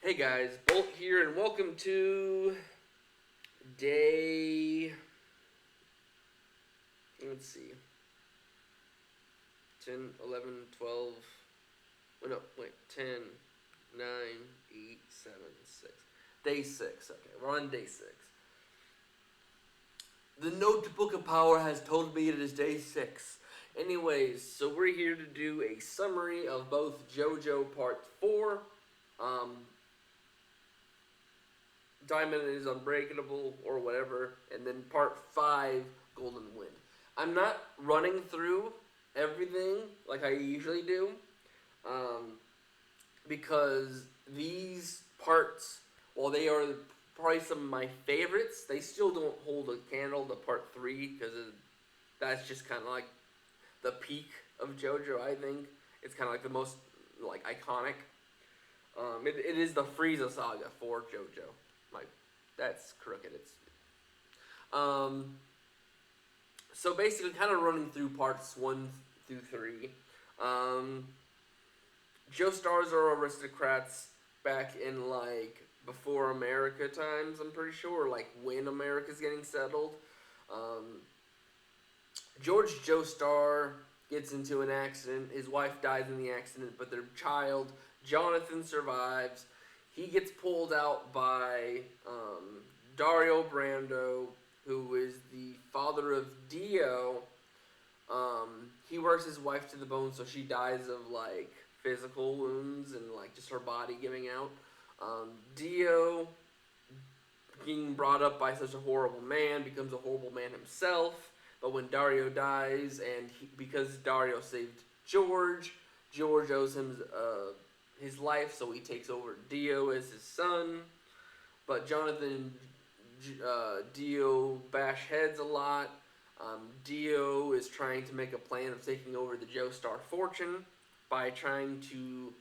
Hey guys, Bolt here, and welcome to day. Let's see. 10, 11, 12. Oh, no, wait. 10, 9, 8, 7, 6. Day 6. Okay, we're on day 6. The Notebook of Power has told me it is day 6. Anyways, so we're here to do a summary of both JoJo Part 4. Diamond is Unbreakable or whatever, and then part 5, Golden Wind. I'm not running through everything like I usually do, because these parts, while they are probably some of my favorites, they still don't hold a candle to part 3, because that's just kind of like the peak of JoJo, I think. It's kind of like the most iconic. It is the Frieza saga for JoJo. That's crooked. So basically, kind of running through parts 1 through 3. Joestars are aristocrats back in before America times. I'm pretty sure, when America's getting settled. George Joestar gets into an accident. His wife dies in the accident, but their child Jonathan survives. He gets pulled out by Dario Brando, who is the father of Dio. He works his wife to the bone, so she dies of physical wounds and just her body giving out. Dio, being brought up by such a horrible man, becomes a horrible man himself. But when Dario dies, and because Dario saved George owes him his life, so he takes over Dio as his son. But Jonathan and Dio bash heads a lot. Dio is trying to make a plan of taking over the Joestar fortune by trying to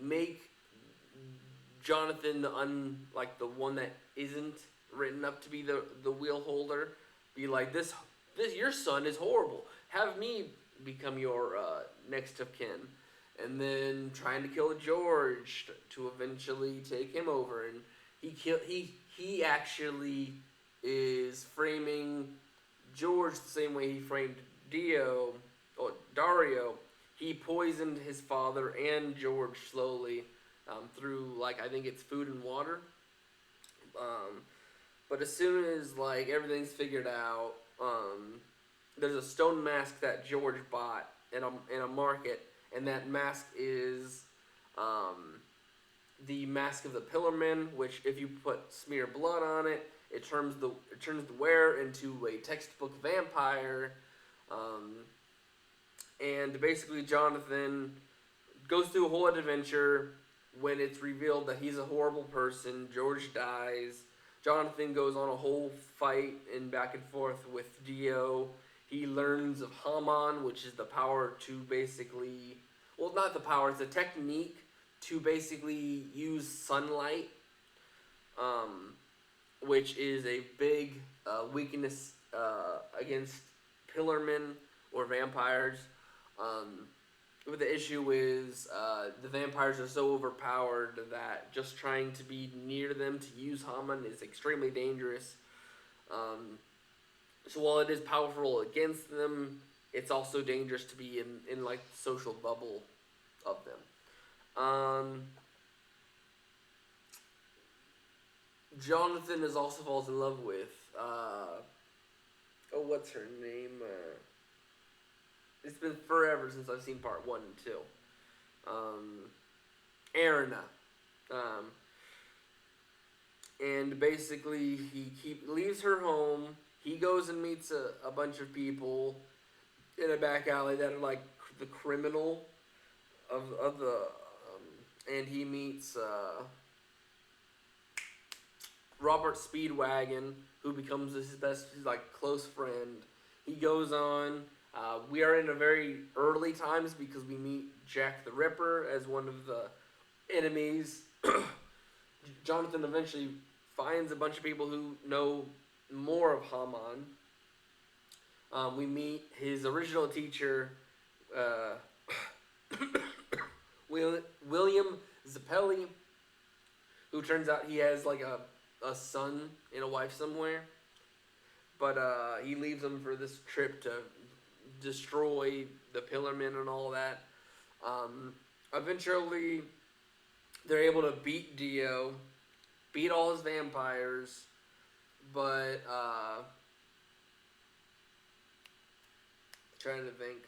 make Jonathan the one that isn't written up to be the wheel holder. Be like, this your son is horrible. Have me become your next of kin. And then trying to kill George to eventually take him over, and he actually is framing George the same way he framed Dario. He poisoned his father and George slowly through I think it's food and water. But as soon as everything's figured out, there's a stone mask that George bought in a market. And that mask is the mask of the Pillarman, which if you smear blood on it, it turns the wearer into a textbook vampire. And basically Jonathan goes through a whole adventure. When it's revealed that he's a horrible person, George dies. Jonathan goes on a whole fight and back and forth with Dio. He learns of Haman, which is the power to basically... Well, not the power, it's a technique to basically use sunlight, which is a big weakness against Pillarmen or vampires. But the issue is the vampires are so overpowered that just trying to be near them to use Haman is extremely dangerous. So while it is powerful against them, it's also dangerous to be in the social bubble of them. Jonathan is also falls in love with what's her name? It's been forever since I've seen part 1 and 2. Erina. And basically he leaves her home. He goes and meets a bunch of people in a back alley that are the criminal of the and he meets Robert Speedwagon, who becomes his close friend. He goes on. We are in a very early times because we meet Jack the Ripper as one of the enemies. Jonathan eventually finds a bunch of people who know more of Haman. We meet his original teacher, William Zappelli, turns out he has like a son and a wife somewhere. But he leaves them for this trip to destroy the Pillarmen and all that. Eventually, they're able to beat Dio, beat all his vampires, but trying to think.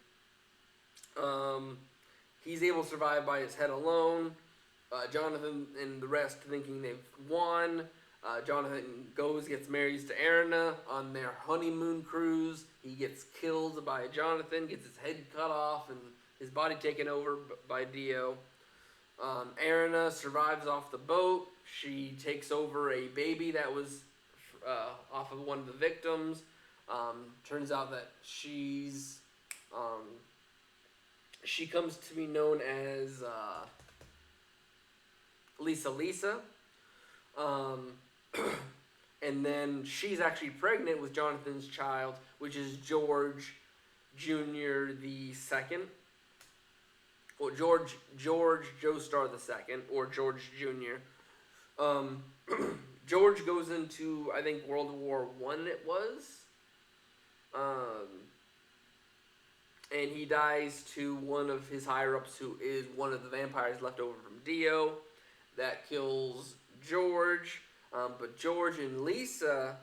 He's able to survive by his head alone. Jonathan and the rest thinking they've won. Jonathan gets married to Erina on their honeymoon cruise. He gets killed by Jonathan, gets his head cut off, and his body taken over by Dio. Erina survives off the boat. She takes over a baby that was off of one of the victims. Turns out that she comes to be known as Lisa. And then she's actually pregnant with Jonathan's child, which is George Jr. the second. Well, George Joestar the second, or George Jr. George goes into, I think, World War I it was. And he dies to one of his higher-ups, who is one of the vampires left over from Dio. That kills George. But George and Lisa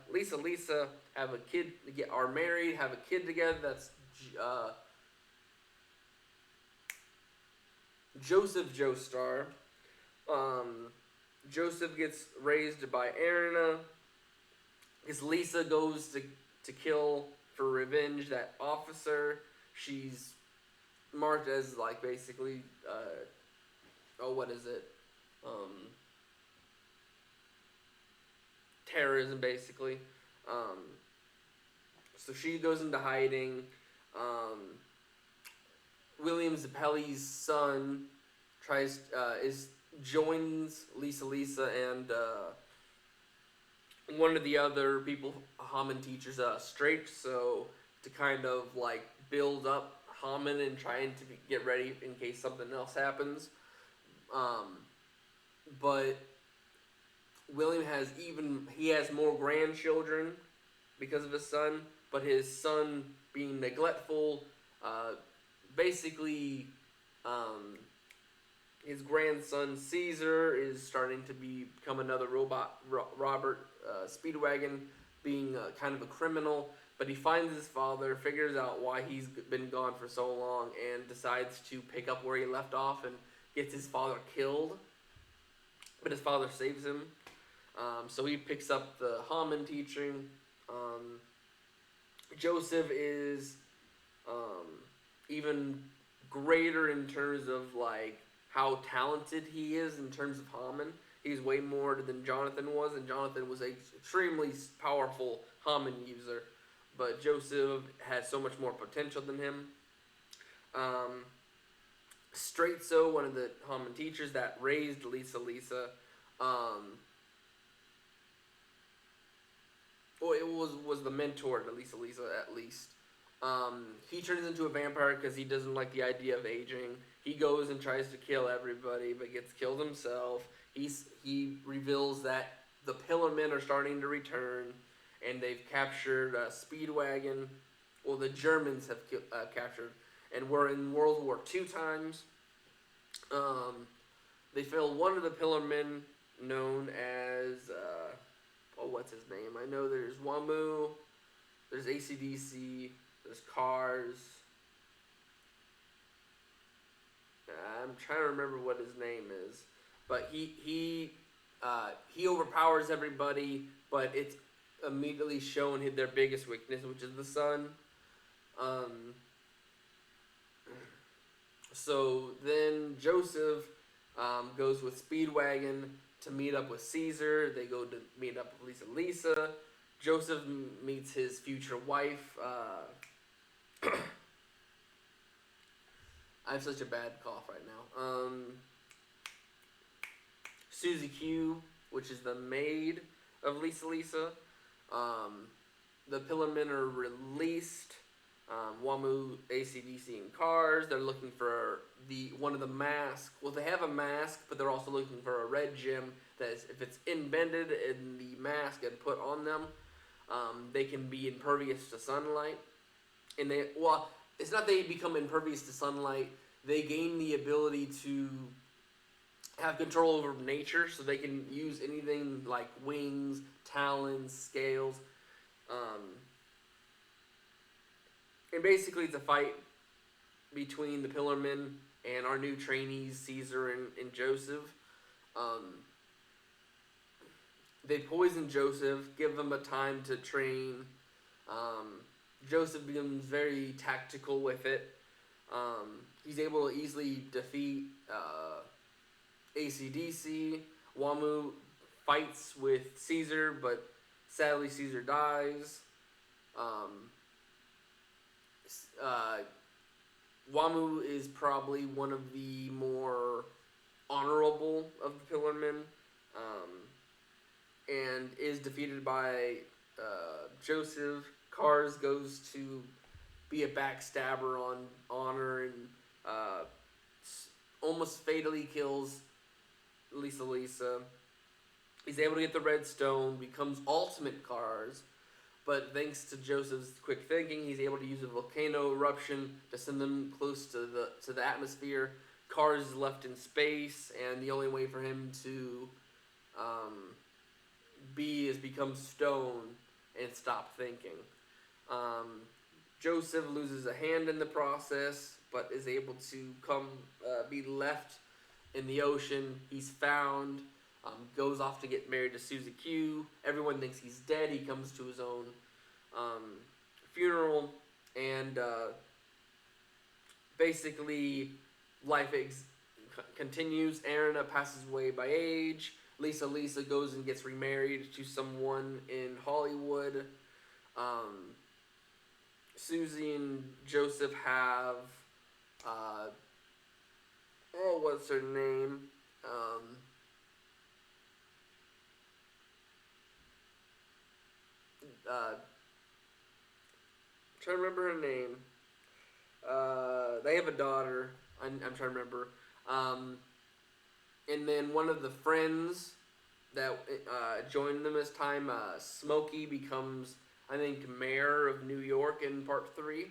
have a kid, are married, have a kid together. That's Joseph Joestar. Joseph gets raised by Erina. Because Lisa goes to kill, for revenge, that officer. She's marked as, like, basically, what is it? Terrorism, basically. So she goes into hiding. William Zappelli's son joins Lisa and one of the other people, Hammond teachers, straight, so to kind of like build up Hammond and trying to get ready in case something else happens. But William has more grandchildren because of his son, but his son being neglectful, basically, his grandson Caesar is starting to become another robot, Robert Speedwagon, being kind of a criminal, but he finds his father, figures out why he's been gone for so long, and decides to pick up where he left off and gets his father killed, but his father saves him. So he picks up the Hammond teaching. Joseph is even greater in terms of like how talented he is in terms of Hammond. He's way more than Jonathan was, and Jonathan was an extremely powerful Hammond user, but Joseph has so much more potential than him. Straightso, one of the Hammond teachers that raised Lisa, it was the mentor to Lisa at least. He turns into a vampire because he doesn't like the idea of aging. He goes and tries to kill everybody, but gets killed himself. He reveals that the Pillarmen are starting to return, and they've captured Speedwagon. Well, the Germans have captured, and we're in World War II times. They fell one of the Pillarmen, known as what's his name? I know there's Wamu, there's AC/DC, there's Cars. I'm trying to remember what his name is, but he overpowers everybody, but it's immediately shown their biggest weakness, which is the sun. So then Joseph goes with Speedwagon to meet up with Caesar. They go to meet up with Lisa. Joseph meets his future wife. I have such a bad cough right now. Susie Q, which is the maid of Lisa. The Pillarmen are released. Wamu, AC/DC, and Cars. They're looking for the one of the masks. Well, they have a mask, but they're also looking for a red gem that is, if it's embedded in the mask and put on them, they can be impervious to sunlight. And they, well, it's not they become impervious to sunlight. They gain the ability to have control over nature, so they can use anything like wings, talons, scales. Um, and basically, it's a fight between the Pillarmen and our new trainees, Caesar and Joseph. Um, they poison Joseph, give him a time to train. Joseph becomes very tactical with it. He's able to easily defeat AC/DC. Wamu fights with Caesar, but sadly Caesar dies. Wamu is probably one of the more honorable of the Pillarmen, and is defeated by Joseph. Kars goes to be a backstabber on honor and almost fatally kills Lisa. He's able to get the red stone, becomes ultimate Kars, but thanks to Joseph's quick thinking, he's able to use a volcano eruption to send them close to the atmosphere. Kars is left in space, and the only way for him to become stone and stop thinking. Joseph loses a hand in the process, but is able to be left in the ocean. He's found, goes off to get married to Suzy Q. Everyone thinks he's dead. He comes to his own funeral, and basically life continues. Arena passes away by age. Lisa goes and gets remarried to someone in Hollywood. Suzy and Joseph have, what's her name? Trying to remember her name. They have a daughter. I'm trying to remember. And then one of the friends that joined them this time, Smokey, becomes, I think, mayor of New York in part 3.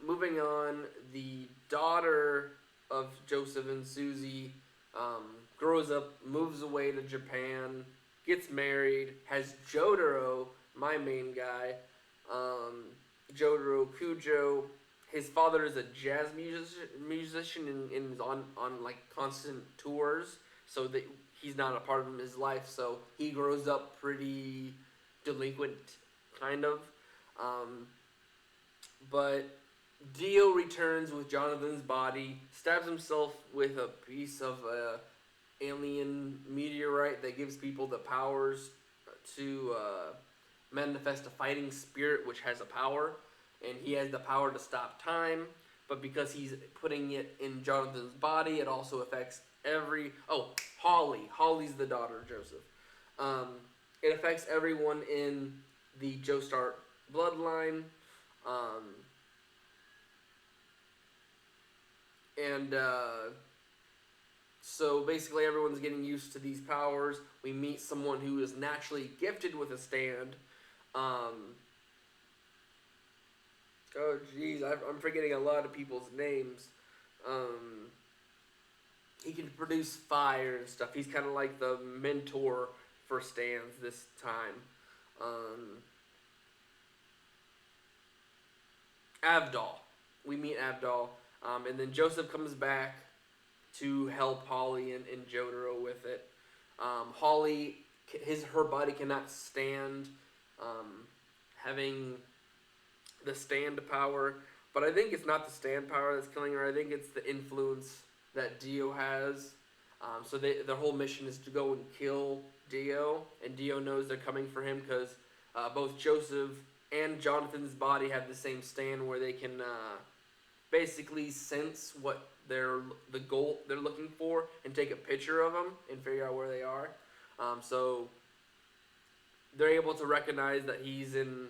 Moving on, the daughter of Joseph and Suzy grows up, moves away to Japan, gets married, has Jotaro, my main guy, Jotaro Kujo. His father is a jazz musician and is on like constant tours, so that he's not a part of his life. So he grows up pretty delinquent, kind of. But Dio returns with Jonathan's body, stabs himself with a piece of alien meteorite that gives people the powers to manifest a fighting spirit, which has a power, and he has the power to stop time. But because he's putting it in Jonathan's body, it also affects Holly's the daughter of Joseph. It affects everyone in the Joestar bloodline. So basically everyone's getting used to these powers. We meet someone who is naturally gifted with a stand. Oh geez, I'm forgetting a lot of people's names. He can produce fire and stuff. He's kind of like the mentor for stands this time. Avdol. We meet Avdol. And then Joseph comes back to help Holly and Jotaro with it. Holly, her body cannot stand having the stand power, but I think it's not the stand power that's killing her. I think it's the influence that Dio has. So their whole mission is to go and kill Dio, and Dio knows they're coming for him because both Joseph and Jonathan's body have the same stand where they can basically sense what the goal they're looking for and take a picture of them and figure out where they are. So they're able to recognize that he's in,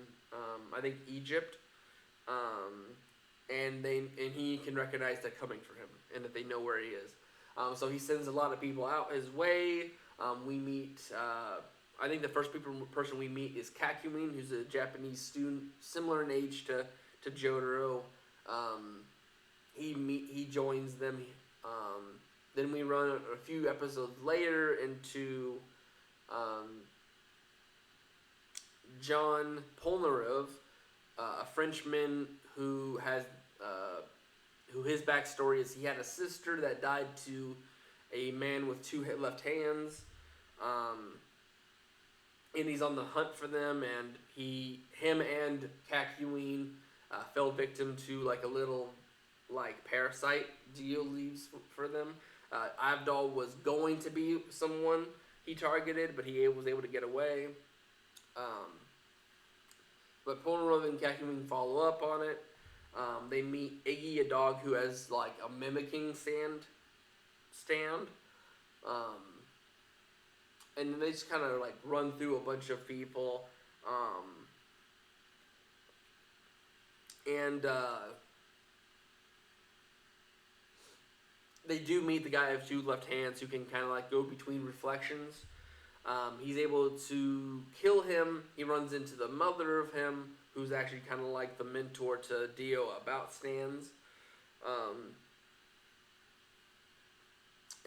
I think, Egypt. and he can recognize they're coming for him and that they know where he is. So he sends a lot of people out his way. We meet. I think the first person we meet is Kakumin, who's a Japanese student, similar in age to Jotaro. He joins them. Then we run a few episodes later into John Polnareff, a Frenchman who his backstory is he had a sister that died to a man with two left hands, and he's on the hunt for them. And him and Kakuin fell victim to like a little like parasite deal leaves for them. Avdol was going to be someone he targeted, but he was able to get away. But Polnareff and Kakumin follow up on it. They meet Iggy, a dog who has like a mimicking stand. And then they just kind of like run through a bunch of people. And they do meet the guy with two left hands who can kind of like go between reflections. He's able to kill him. He runs into the mother of him, who's actually kind of like the mentor to Dio about stands.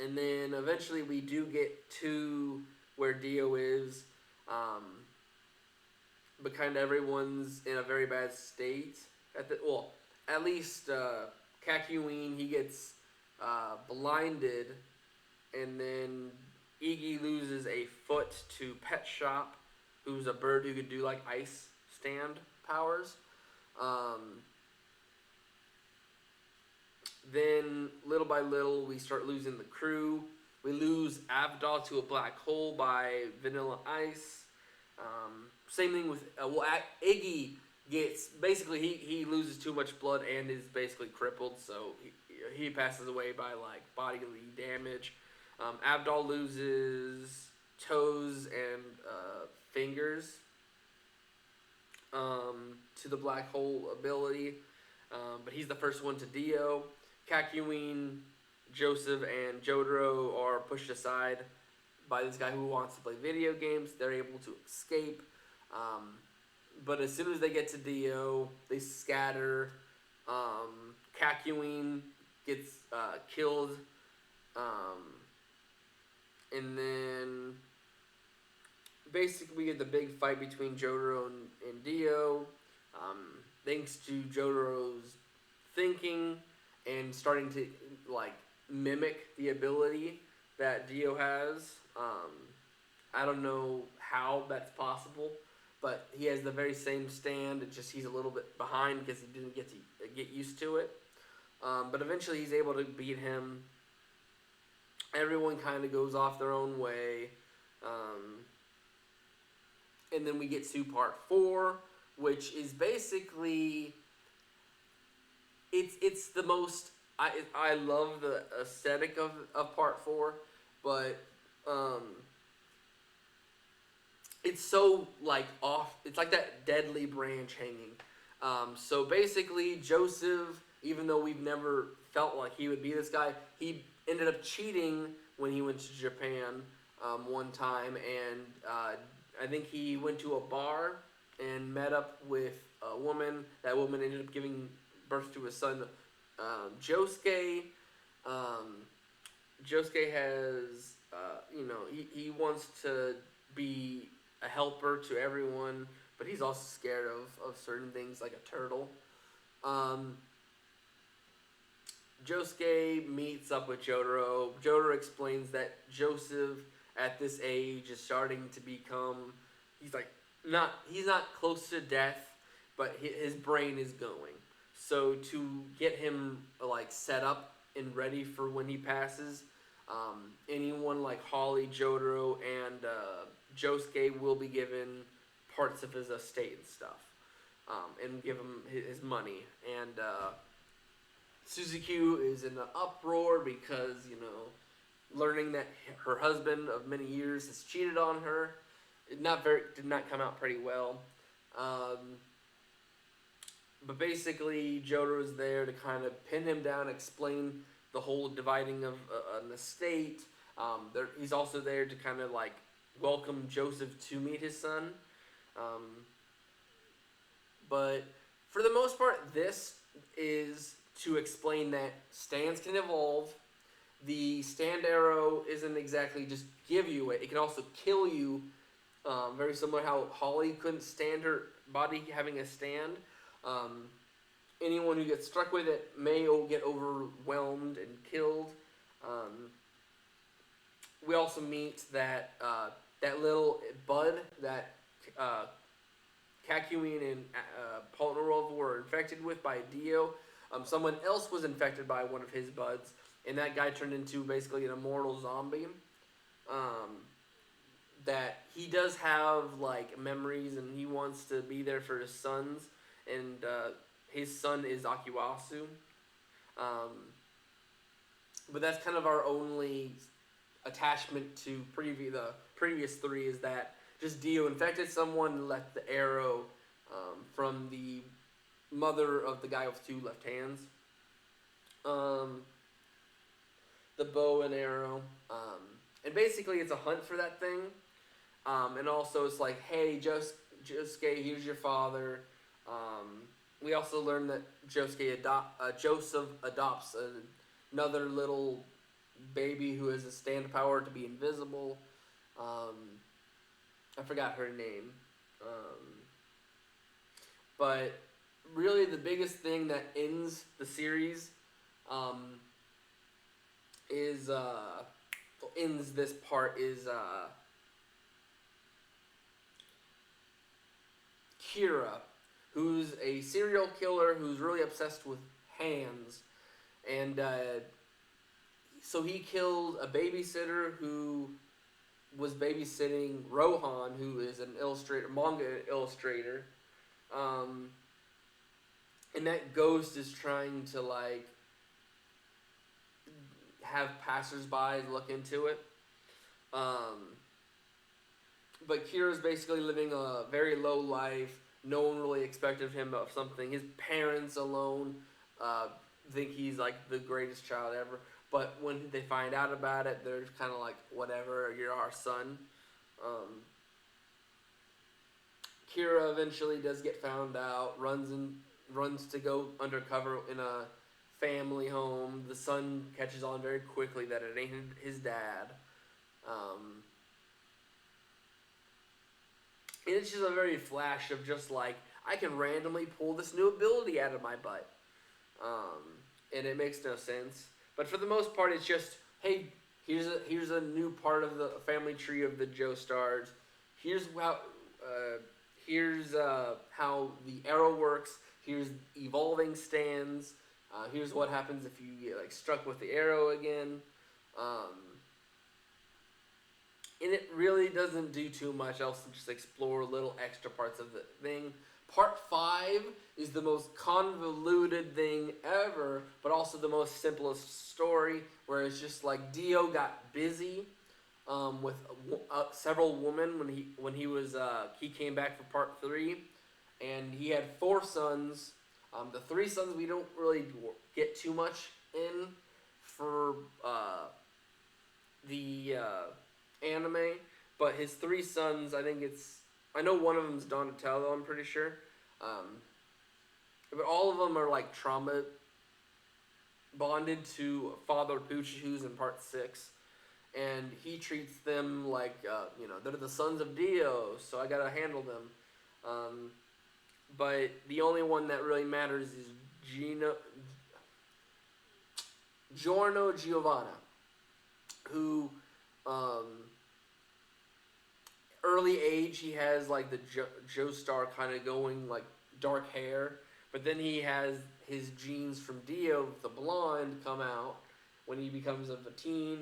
And then eventually we do get to where Dio is, but kind of everyone's in a very bad state. At least Kakuin, he gets blinded, and then Iggy loses a foot to Pet Shop, who's a bird who could do like ice stand powers. Then little by little we start losing the crew. We lose Avdol to a black hole by Vanilla Ice. Same thing with Iggy gets basically he loses too much blood and is basically crippled, so he passes away by like bodily damage. Avdol loses toes and fingers to the black hole ability, but he's the first one to Dio. Kakuin, Joseph, and Jotaro are pushed aside by this guy who wants to play video games. They're able to escape, but as soon as they get to Dio, they scatter. Kakuin gets killed, and then basically we get the big fight between Jotaro and Dio. Thanks to Jotaro's thinking and starting to like mimic the ability that Dio has. I don't know how that's possible, but he has the very same stand. It's just he's a little bit behind because he didn't get to get used to it. But eventually he's able to beat him. Everyone kind of goes off their own way. And then we get to part 4, which is basically it's the most I love the aesthetic of part 4, but it's so like off. It's like that deadly branch hanging. So basically, Joseph, even though we've never felt like he would be this guy, he ended up cheating when he went to Japan one time, and I think he went to a bar and met up with a woman. That woman ended up giving birth to his son, Josuke. Josuke has, he wants to be a helper to everyone, but he's also scared of certain things like a turtle. Josuke meets up with Jotaro. Jotaro explains that Joseph at this age is starting to become, he's not close to death, but his brain is going. So to get him like set up and ready for when he passes, anyone like Holly, Jotaro, and Josuke will be given parts of his estate and stuff, and give him his money. And Suzuki is in an uproar because, learning that her husband of many years has cheated on her. It did not come out pretty well. but basically, JoJo's there to kind of pin him down, explain the whole dividing of an estate. He's also there to kind of like welcome Joseph to meet his son. Um, but for the most part, this is to explain that stands can evolve. The stand arrow isn't exactly just give you it; it can also kill you. Very similar how Holly couldn't stand her body having a stand. Um, Anyone who gets struck with it may get overwhelmed and killed. Um, we also meet that little bud that uh, Kakyoin and Polnareff were infected with by Dio. Someone else was infected by one of his buds, and that guy turned into basically an immortal zombie. Um, that he does have like memories, and he wants to be there for his sons, and his son is Akiwasu. Um, but that's kind of our only attachment to the previous three is that just Dio infected someone and left the arrow from the mother of the guy with two left hands. The bow and arrow. And basically it's a hunt for that thing. And also it's like, hey, Josuke, here's your father. We also learn that Joseph adopts another little baby who has a stand power to be invisible. I forgot her name. But really the biggest thing that ends the series ends this part is Kira, who's a serial killer who's really obsessed with hands. And so he killed a babysitter who was babysitting Rohan, who is an manga illustrator. And that ghost is trying to like have passersby look into it. But Kira's basically living a very low life. No one really expected him of something. His parents alone think he's like the greatest child ever. But when they find out about it, they're kind of like, whatever, you're our son. Kira eventually does get found out, runs to go undercover in a family home. The son catches on very quickly that it ain't his dad. And it's just a very flash of just like, I can randomly pull this new ability out of my butt. And it makes no sense. But for the most part, it's just, hey, here's a new part of the family tree of the Joestars. Here's how the arrow works. Here's evolving stands. Here's what happens if you get like struck with the arrow again. And it really doesn't do too much else than just explore little extra parts of the thing. Part 5 is the most convoluted thing ever, but also the most simplest story, where it's just like Dio got busy with several women when he came back for part 3, and he had 4 sons. The 3 sons we don't really get too much in for the anime, but his 3 sons, I know one of them is Donatello, I'm pretty sure. But all of them are like trauma bonded to Father Pucci, who's in part 6. And he treats them like, they're the sons of Dio, so I gotta handle them. But the only one that really matters is Giorno Giovanna, who, early age, he has like the Joestar kind of going, like dark hair, but then he has his genes from Dio, the blonde, come out when he becomes of a teen.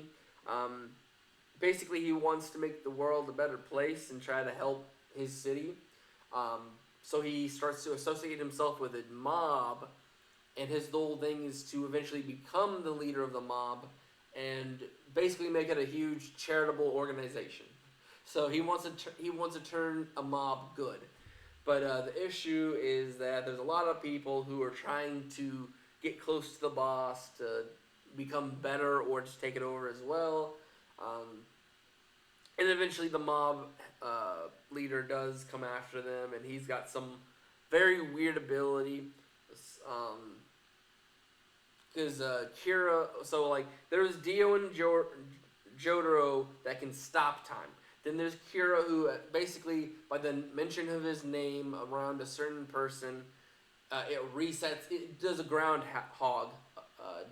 Basically, he wants to make the world a better place and try to help his city. So he starts to associate himself with a mob, and his whole thing is to eventually become the leader of the mob and basically make it a huge charitable organization. So he wants to turn a mob good. But the issue is that there's a lot of people who are trying to get close to the boss to become better or just take it over as well. Um, and eventually the mob leader does come after them, and he's got some very weird ability. Because Kira, so like there's Dio and Jotaro that can stop time. Then there's Kira who basically, by the mention of his name around a certain person, it resets. It does a groundhog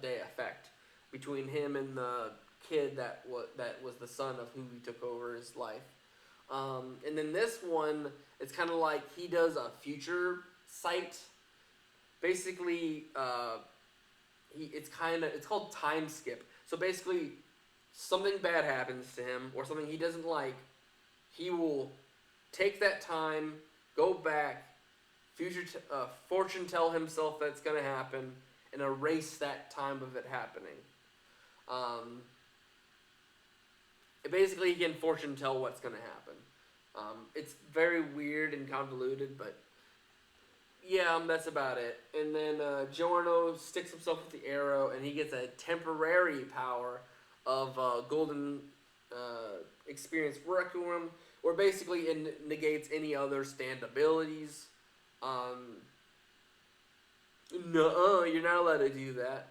day effect between him and the kid that was the son of who he took over his life. And then this one, it's kind of like he does a future sight. Basically, it's called time skip. So basically, something bad happens to him or something he doesn't like. He will take that time, go back, fortune tell himself that's gonna happen, and erase that time of it happening. Basically, he can fortune tell what's gonna happen. It's very weird and convoluted, but yeah, that's about it. And then Giorno sticks himself with the arrow, and he gets a temporary power of Golden Experience Requiem, where basically it negates any other stand abilities. No, you're not allowed to do that.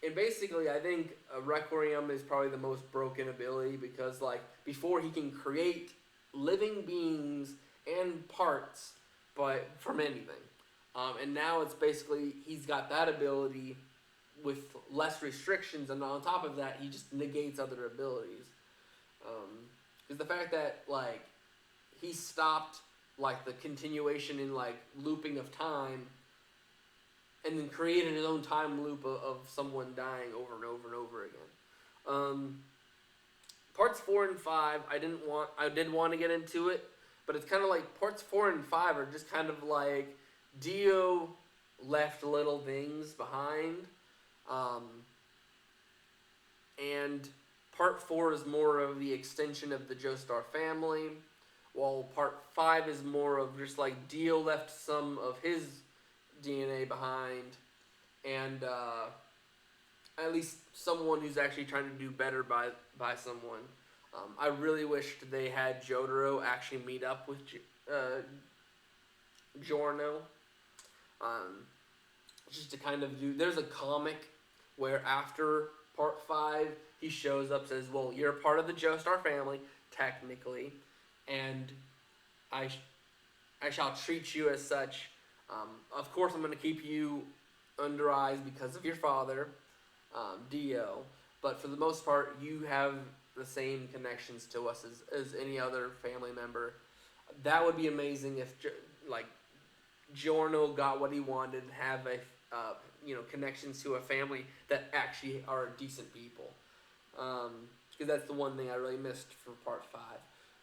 And basically, I think Requiem is probably the most broken ability because, like, before he can create living beings and parts, but from anything. And now it's basically he's got that ability with less restrictions, and on top of that, he just negates other abilities. Because the fact that like he stopped like the continuation in like looping of time, and then created his own time loop of someone dying over and over and over again. Parts 4 and 5, I did want to get into it, but it's kind of like parts 4 and 5 are just kind of like Dio left little things behind, and part 4 is more of the extension of the Joestar family, while part 5 is more of just like Dio left some of his DNA behind, and at least someone who's actually trying to do better by someone. I really wished they had Jotaro actually meet up with Giorno, just to kind of do. There's a comic where after part 5, he shows up, says, "Well, you're part of the Joestar family, technically, and I shall treat you as such. Of course, I'm going to keep you under eyes because of your father, Dio. But for the most part, you have the same connections to us as any other family member." That would be amazing if Giorno got what he wanted, have a connections to a family that actually are decent people. Because that's the one thing I really missed for part 5.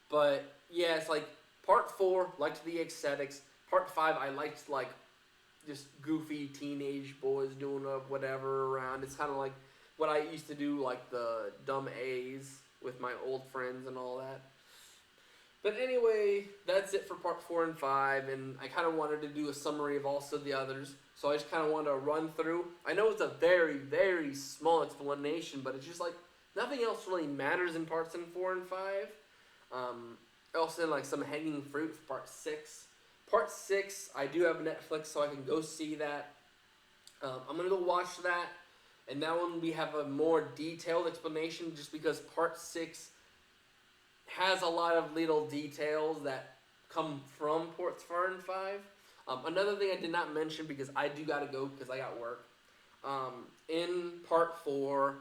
But yeah, it's like part 4 liked the aesthetics. Part 5 I liked like just goofy teenage boys doing whatever around. It's kind of like what I used to do, like the dumb A's with my old friends and all that. But anyway, that's it for part 4 and 5, and I kind of wanted to do a summary of also the others, so I just kind of wanted to run through. I know it's a very, very small explanation, but it's just like nothing else really matters in parts 4 and 5. Also, like some hanging fruit for part 6. Part 6, I do have Netflix, so I can go see that. I'm going to go watch that, and that one we have a more detailed explanation just because part 6 has a lot of little details that come from parts 4 and 5. Another thing I did not mention because I do got to go because I got work. In part 4,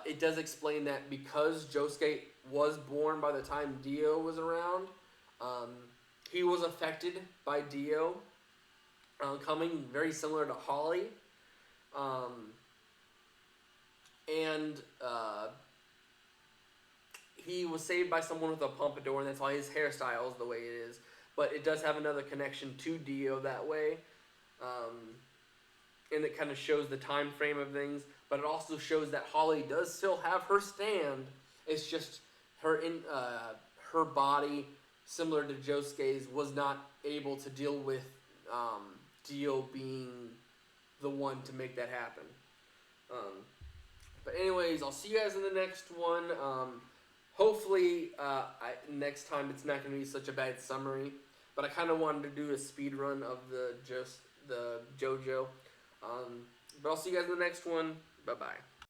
it does explain that because Josuke was born by the time Dio was around, he was affected by Dio, coming very similar to Holly. He was saved by someone with a pompadour, and that's why his hairstyle is the way it is. But it does have another connection to Dio that way. And it kind of shows the time frame of things. But it also shows that Holly does still have her stand. It's just her body similar to Josuke's, was not able to deal with Dio being the one to make that happen. But anyways, I'll see you guys in the next one. Hopefully, next time it's not going to be such a bad summary. But I kind of wanted to do a speed run of the JoJo. But I'll see you guys in the next one. Bye bye.